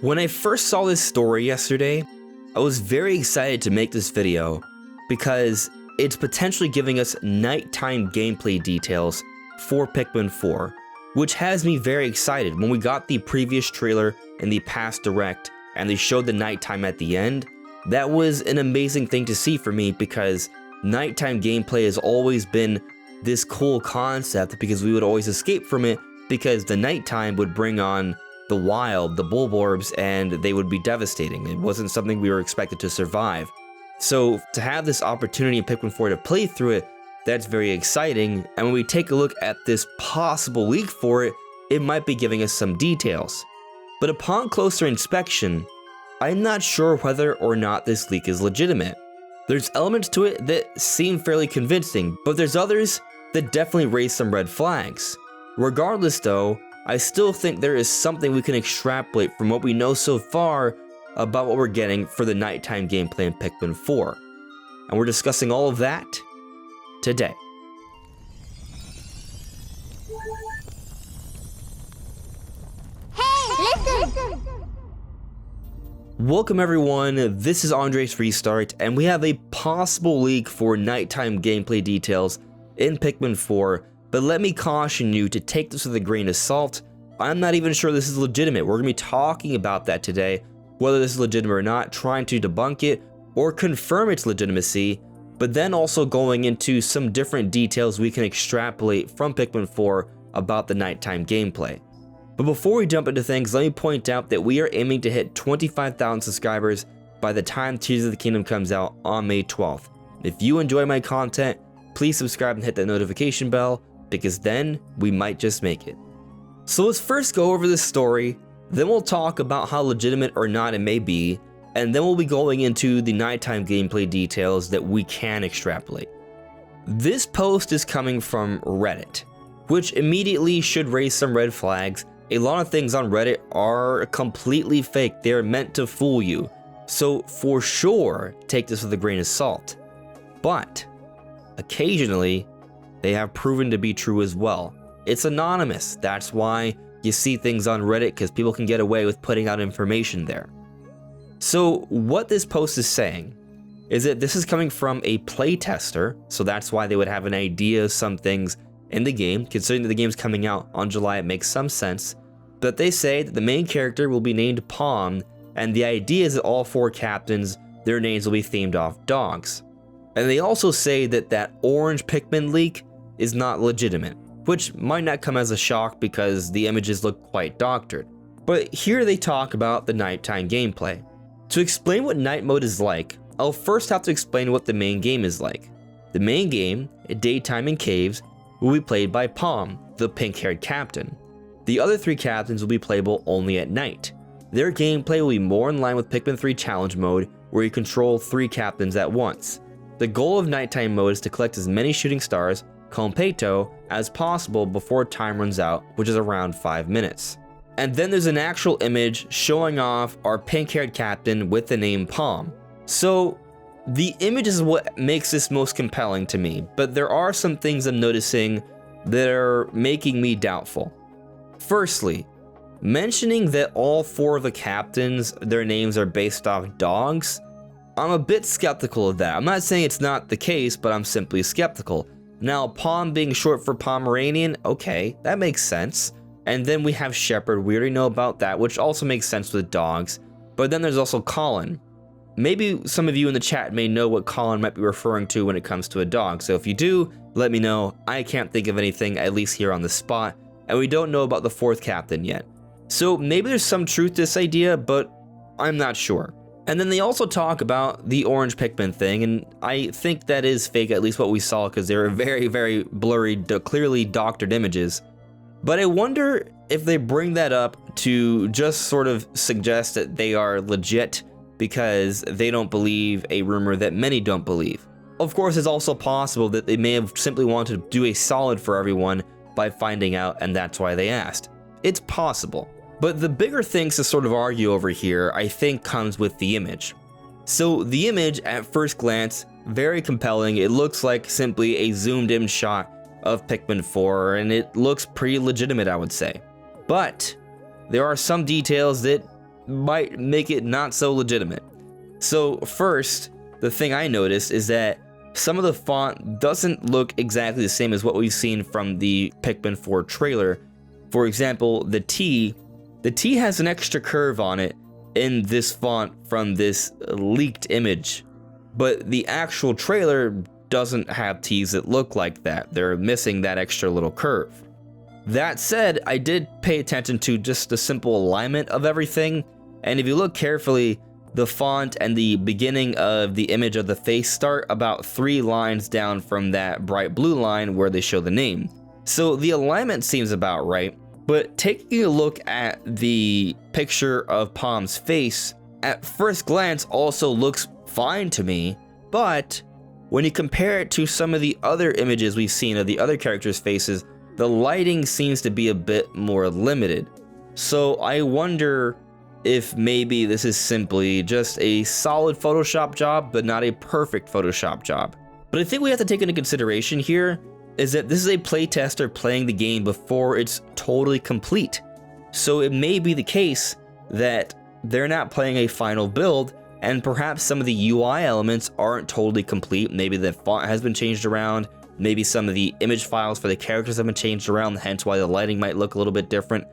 When I first saw this story yesterday, I was very excited to make this video because it's potentially giving us nighttime gameplay details for Pikmin 4, which has me very excited. When we got the previous trailer in the past direct and they showed the nighttime at the end, that was an amazing thing to see for me because nighttime gameplay has always been this cool concept because we would always escape from it because the nighttime would bring on the wild, the Bulborbs, and they would be devastating. It wasn't something we were expected to survive. So to have this opportunity in Pikmin 4 to play through it, that's very exciting, and when we take a look at this possible leak for it, it might be giving us some details. But upon closer inspection, I'm not sure whether or not this leak is legitimate. There's elements to it that seem fairly convincing, but there's others that definitely raise some red flags. Regardless though, I still think there is something we can extrapolate from what we know so far about what we're getting for the nighttime gameplay in Pikmin 4. And we're discussing all of that today. Hey, listen! Welcome everyone, this is Andre's Restart, and we have a possible leak for nighttime gameplay details in Pikmin 4, but let me caution you to take this with a grain of salt. I'm not even sure this is legitimate. We're going to be talking about that today, whether this is legitimate or not, trying to debunk it or confirm its legitimacy, but then also going into some different details we can extrapolate from Pikmin 4 about the nighttime gameplay. But before we jump into things, let me point out that we are aiming to hit 25,000 subscribers by the time Tears of the Kingdom comes out on May 12th. If you enjoy my content, please subscribe and hit that notification bell, because then we might just make it. So let's first go over this story, then we'll talk about how legitimate or not it may be, and then we'll be going into the nighttime gameplay details that we can extrapolate. This post is coming from Reddit, which immediately should raise some red flags. A lot of things on Reddit are completely fake. They're meant to fool you. So for sure, take this with a grain of salt. But occasionally, they have proven to be true as well. It's anonymous. That's why you see things on Reddit, because people can get away with putting out information there. So what this post is saying is that this is coming from a playtester, so that's why they would have an idea of some things in the game. Considering that the game's coming out on July, it makes some sense. But they say that the main character will be named Palm, and the idea is that all 4 captains, their names will be themed off dogs. And they also say that that orange Pikmin leak is not legitimate, which might not come as a shock because the images look quite doctored. But here they talk about the nighttime gameplay. To explain what night mode is like, I'll first have to explain what the main game is like. The main game, Daytime in Caves, will be played by Palm, the pink-haired captain. The other 3 captains will be playable only at night. Their gameplay will be more in line with Pikmin 3 challenge mode, where you control 3 captains at once. The goal of nighttime mode is to collect as many shooting stars, Competo, as possible before time runs out, which is around 5 minutes. And then there's an actual image showing off our pink-haired captain with the name Palm. So the image is what makes this most compelling to me, but there are some things I'm noticing that are making me doubtful. Firstly, mentioning that all 4 of the captains, their names are based off dogs, I'm a bit skeptical of that. I'm not saying it's not the case, but I'm simply skeptical. Now, Palm being short for Pomeranian, okay, that makes sense. And then we have Shepherd, we already know about that, which also makes sense with dogs. But then there's also Colin. Maybe some of you in the chat may know what Colin might be referring to when it comes to a dog. So if you do, let me know. I can't think of anything, at least here on the spot. And we don't know about the 4th captain yet. So maybe there's some truth to this idea, but I'm not sure. And then they also talk about the orange Pikmin thing, and I think that is fake, at least what we saw, because they were very, very blurry, clearly doctored images. But I wonder if they bring that up to just sort of suggest that they are legit because they don't believe a rumor that many don't believe. Of course, it's also possible that they may have simply wanted to do a solid for everyone by finding out, and that's why they asked. It's possible. But the bigger things to sort of argue over here, I think, comes with the image. So the image, at first glance, very compelling. It looks like simply a zoomed in shot of Pikmin 4, and it looks pretty legitimate, I would say. But there are some details that might make it not so legitimate. So first, the thing I noticed is that some of the font doesn't look exactly the same as what we've seen from the Pikmin 4 trailer. For example, the T has an extra curve on it in this font from this leaked image, but the actual trailer doesn't have T's that look like that. They're missing that extra little curve. That said, I did pay attention to just the simple alignment of everything, and if you look carefully, the font and the beginning of the image of the face start about 3 lines down from that bright blue line where they show the name. So the alignment seems about right, but taking a look at the picture of Palm's face, at first glance also looks fine to me, but when you compare it to some of the other images we've seen of the other characters' faces, the lighting seems to be a bit more limited. So I wonder if maybe this is simply just a solid Photoshop job, but not a perfect Photoshop job. But I think we have to take into consideration here is that this is a playtester playing the game before it's totally complete. So it may be the case that they're not playing a final build, and perhaps some of the UI elements aren't totally complete. Maybe the font has been changed around, maybe some of the image files for the characters have been changed around, hence why the lighting might look a little bit different.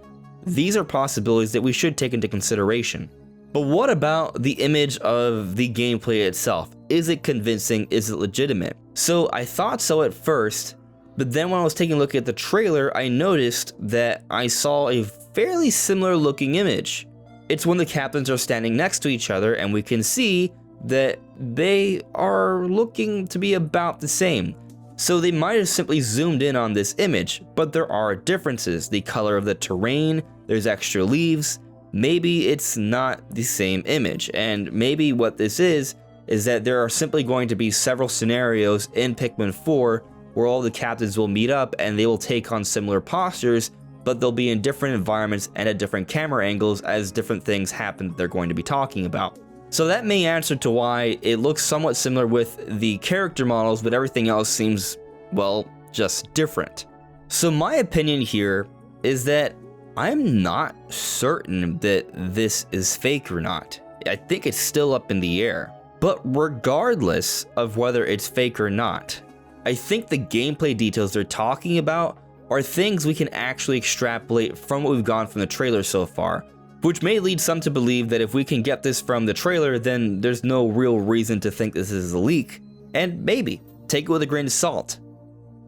These are possibilities that we should take into consideration. But what about the image of the gameplay itself? Is it convincing? Is it legitimate? So I thought so at first, but then when I was taking a look at the trailer, I noticed that I saw a fairly similar looking image. It's when the captains are standing next to each other, and we can see that they are looking to be about the same. So they might have simply zoomed in on this image, but there are differences. The color of the terrain, there's extra leaves. Maybe it's not the same image, and maybe what this is that there are simply going to be several scenarios in Pikmin 4 where all the captains will meet up and they will take on similar postures, but they'll be in different environments and at different camera angles as different things happen that they're going to be talking about. So that may answer to why it looks somewhat similar with the character models, but everything else seems, well, just different. So my opinion here is that I'm not certain that this is fake or not. I think it's still up in the air. But regardless of whether it's fake or not, I think the gameplay details they're talking about are things we can actually extrapolate from what we've gone from the trailer so far, which may lead some to believe that if we can get this from the trailer, then there's no real reason to think this is a leak. And maybe, take it with a grain of salt.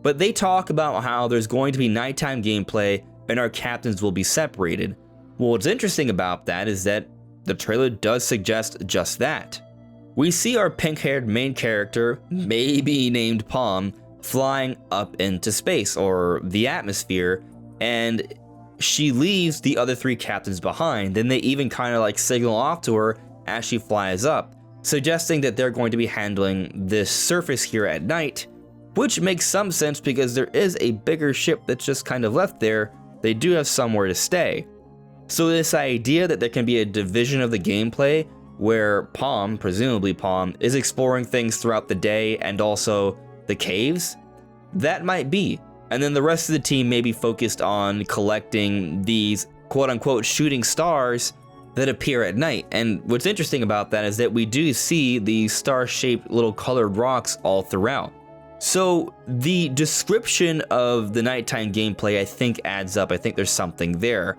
But they talk about how there's going to be nighttime gameplay and our captains will be separated. Well, what's interesting about that is that the trailer does suggest just that. We see our pink-haired main character, maybe named Palm, flying up into space or the atmosphere, and she leaves the other 3 captains behind. Then they even kind of like signal off to her as she flies up, suggesting that they're going to be handling this surface here at night, which makes some sense because there is a bigger ship that's just kind of left there. They do have somewhere to stay. So this idea that there can be a division of the gameplay where Palm, presumably Palm, is exploring things throughout the day and also the caves, that might be. And then the rest of the team may be focused on collecting these quote-unquote shooting stars that appear at night. And what's interesting about that is that we do see these star-shaped little colored rocks all throughout. So the description of the nighttime gameplay I think adds up. I think there's something there.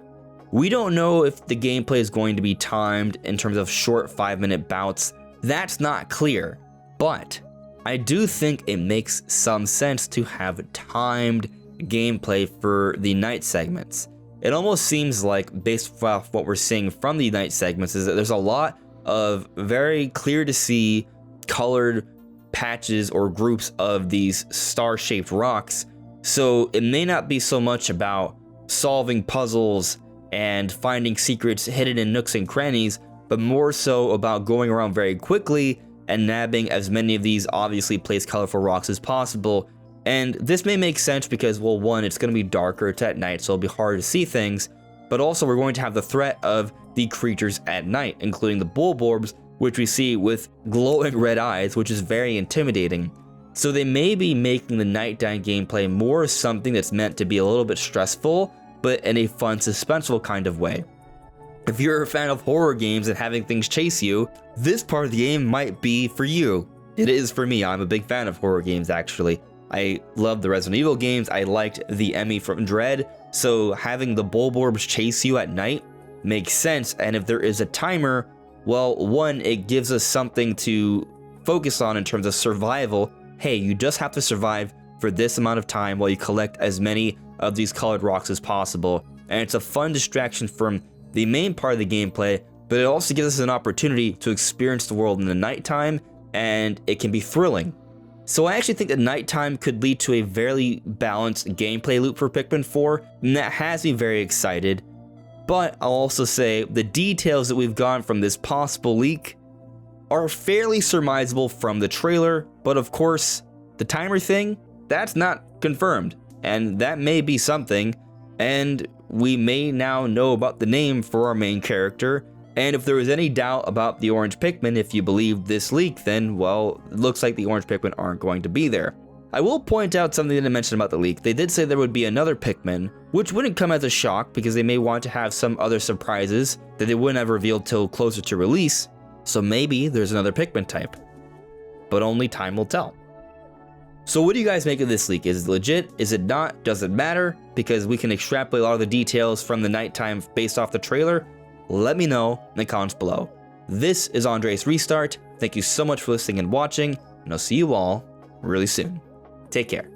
We don't know if the gameplay is going to be timed in terms of short 5-minute bouts. That's not clear, but I do think it makes some sense to have timed gameplay for the night segments. It almost seems like, based off what we're seeing from the night segments, is that there's a lot of very clear to see colored patches or groups of these star-shaped rocks. So it may not be so much about solving puzzles and finding secrets hidden in nooks and crannies, but more so about going around very quickly and nabbing as many of these obviously placed colorful rocks as possible. And this may make sense because, well, one, it's going to be darker, it's at night, so it'll be hard to see things, but also we're going to have the threat of the creatures at night, including the Bulborbs, which we see with glowing red eyes, which is very intimidating. So they may be making the nighttime gameplay more something that's meant to be a little bit stressful, but in a fun, suspenseful kind of way. If you're a fan of horror games and having things chase you, this part of the game might be for you. It is for me. I'm a big fan of horror games, actually. I love the Resident Evil games. I liked the Emmy from Dread, so having the Bulborbs chase you at night makes sense. And if there is a timer, well, one, it gives us something to focus on in terms of survival. Hey, you just have to survive for this amount of time while you collect as many of these colored rocks as possible. And it's a fun distraction from the main part of the gameplay, but it also gives us an opportunity to experience the world in the nighttime, and it can be thrilling. So I actually think that nighttime could lead to a very balanced gameplay loop for Pikmin 4, and that has me very excited. But I'll also say the details that we've gotten from this possible leak are fairly surmisable from the trailer, but of course, the timer thing, that's not confirmed, and that may be something, and we may now know about the name for our main character. And if there was any doubt about the orange Pikmin, if you believe this leak, then, well, it looks like the orange Pikmin aren't going to be there. I will point out something they didn't mention about the leak. They did say there would be another Pikmin, which wouldn't come as a shock because they may want to have some other surprises that they wouldn't have revealed till closer to release. So maybe there's another Pikmin type, but only time will tell. So what do you guys make of this leak? Is it legit? Is it not? Does it matter? Because we can extrapolate a lot of the details from the nighttime based off the trailer. Let me know in the comments below. This is Andre's Restart. Thank you so much for listening and watching, and I'll see you all really soon. Take care.